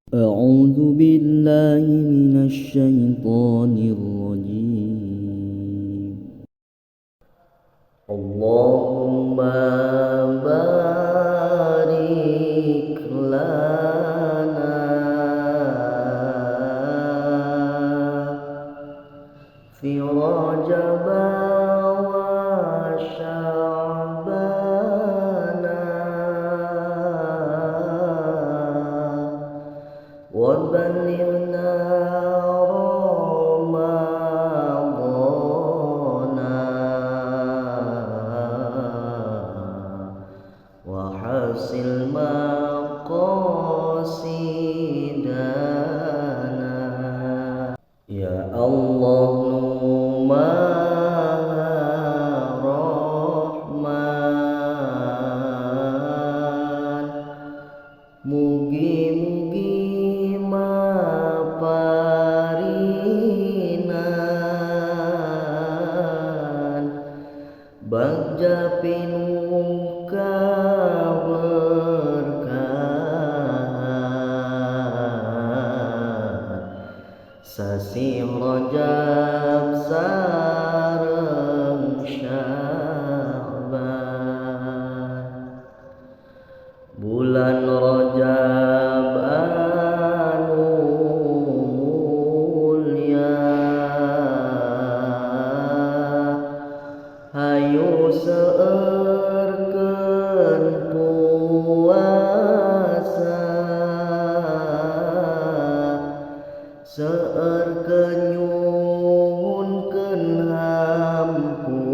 أعوذ بالله من الشيطان الرجيم. اللهم بارك لنا في رجب وشعبان وبلغنا رمضان وحسن مقاصدنا. Ya Allah, Nu Maha Rahman, mugi-mugi maparinan bagja pinuh kaberkahan sasi Rajab sareng Sya'ban. Bulan Rajab anu mulia, hayu seueurkeun puasa, seueurkeun nyuhunkeun hampura,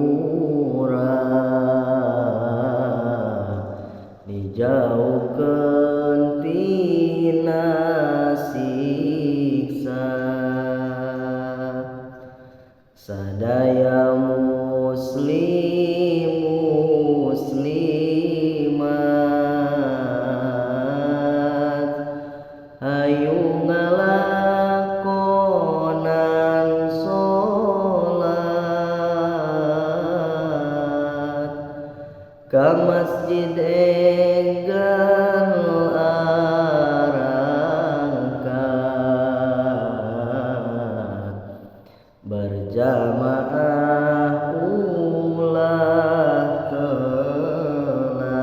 dijauhkeun tina siksa. Sadaya muslim muslimat hayu ngalakonan sholat ka masjid enggal arangkat berjamaah ulah telat.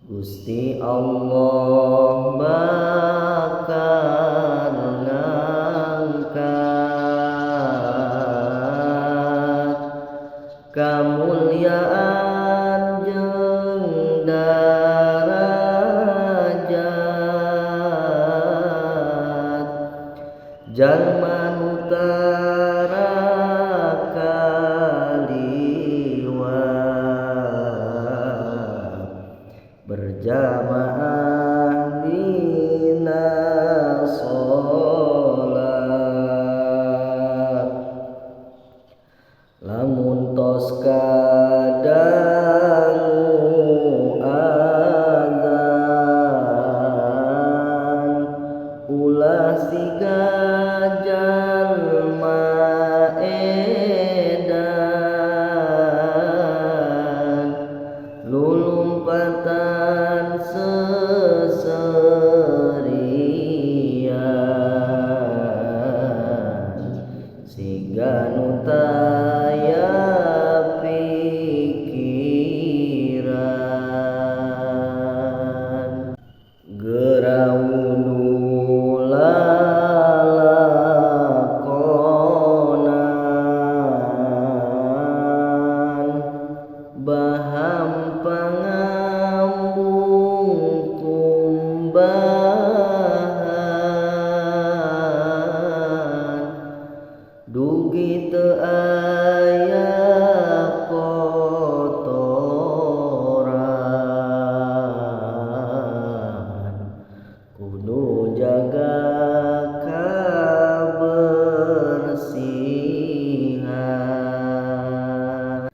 Gusti Allah bakal ngangkat kamulyaan jeung darajat jalma nu tara kaliwat berjamaah dina sholat. Lamun tos kadangu adzan ulah siga jalma edan lulumpatan seserian siga nu taya pikiran. Gerawudu lalakonan baham pangambung kumbahan dugi teu aya kotoran kudu jaga kabersihan.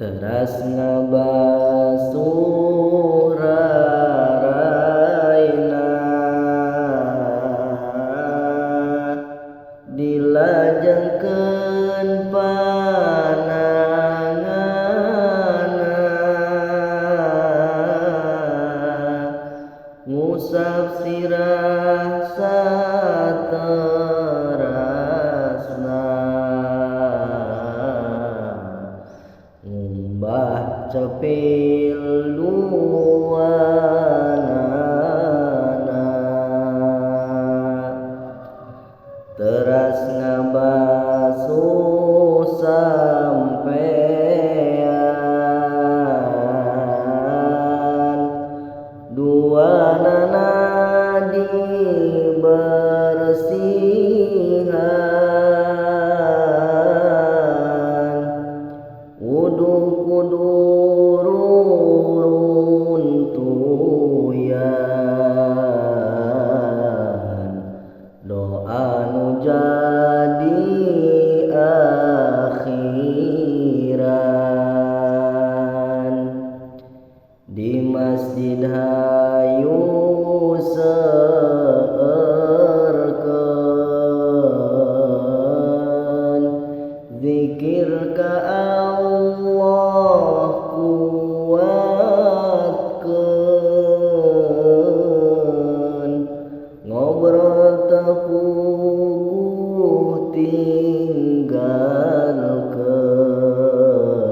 Teras ngabasuh raraina dilajengkeun pananganna cepil duanana teras ngabasuh sampean duanana dibersihan wudu kudu runtuyan doa nu jadi akhiran di masjid hayu seerkeun zikir ka Allah kuatkeun ngobrol tepuguh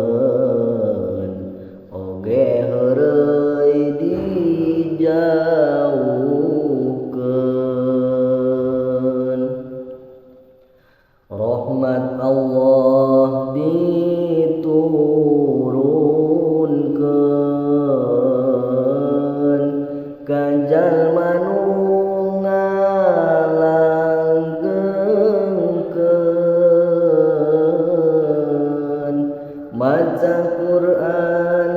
tinggalkeun oge heureuy dijauhkeun rahmat Allah diturunkeun ka jalma nu ngalanggengkeun maca Quran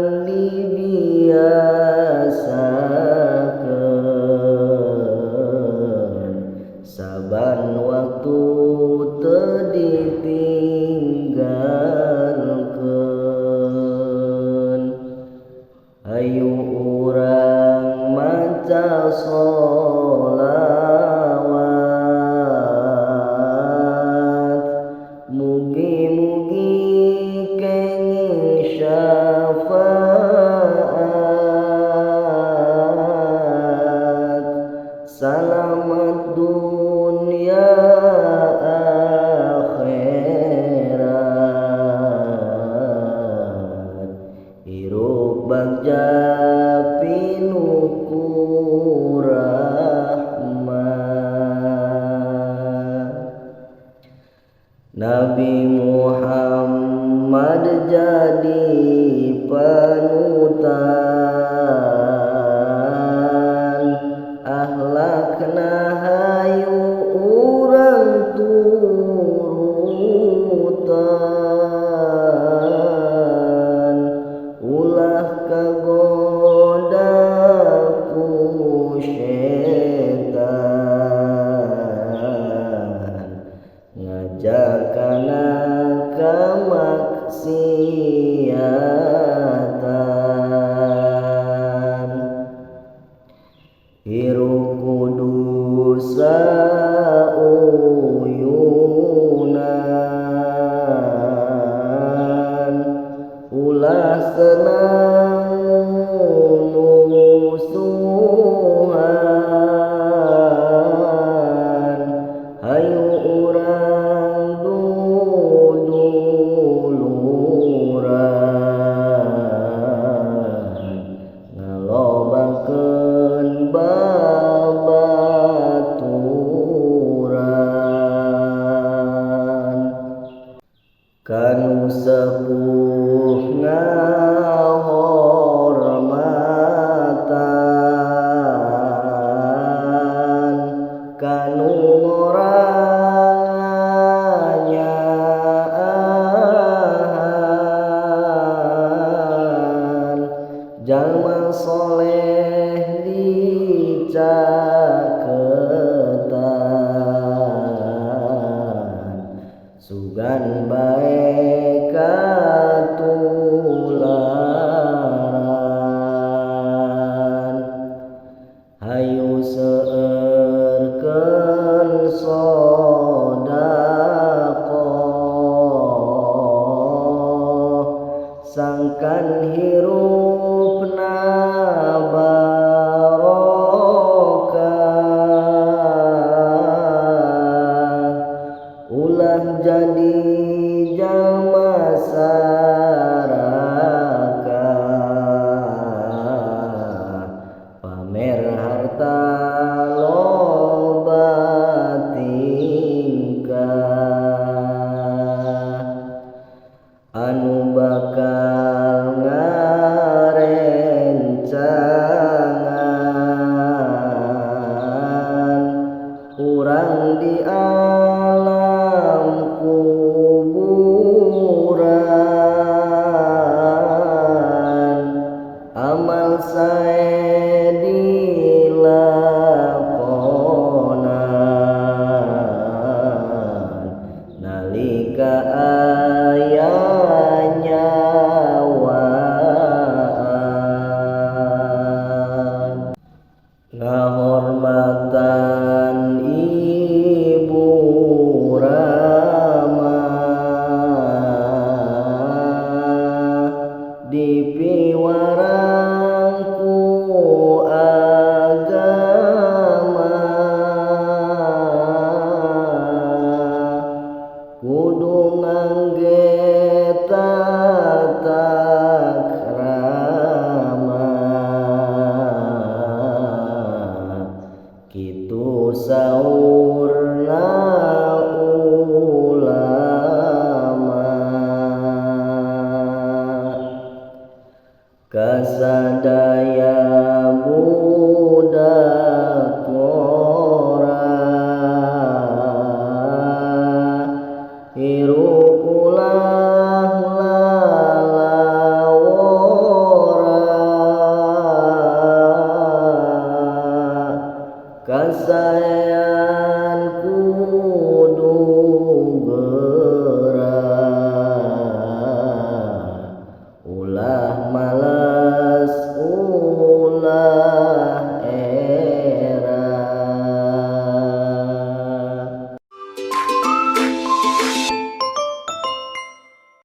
dibiasakeun saban waktu teu ditinggalkeun ayo urang maca sholawat mugi-mugi kenging syafaat salamat dunia akhirat hirup bagja pinuku rahmat Nabi Muhammad jadi panutan akhlakna hayu urang turutan ulah kagoda ku setan ngajak kana kamaksiatan hirup kudu sauyunan ulah senang musuhan hayu urang duduluran ngalobakeun babaturan kanu sepuh ngahormatan kanu ngoranyaan jalma soleh dicaketan sugan bae katularan hayu seueurkeun sodaqoh sangkan hirupna barokah ulah jadi jalma sarakat bakal ngarencangan urang di alam kuburan amal sae dilakonan nalika aya nyawaan ngahormatan ibu rama dipiwarang ku agama kudu ngangge tata krama kitu saurna ulama kasadaya budak kora hirup ulah lalawora kasayanku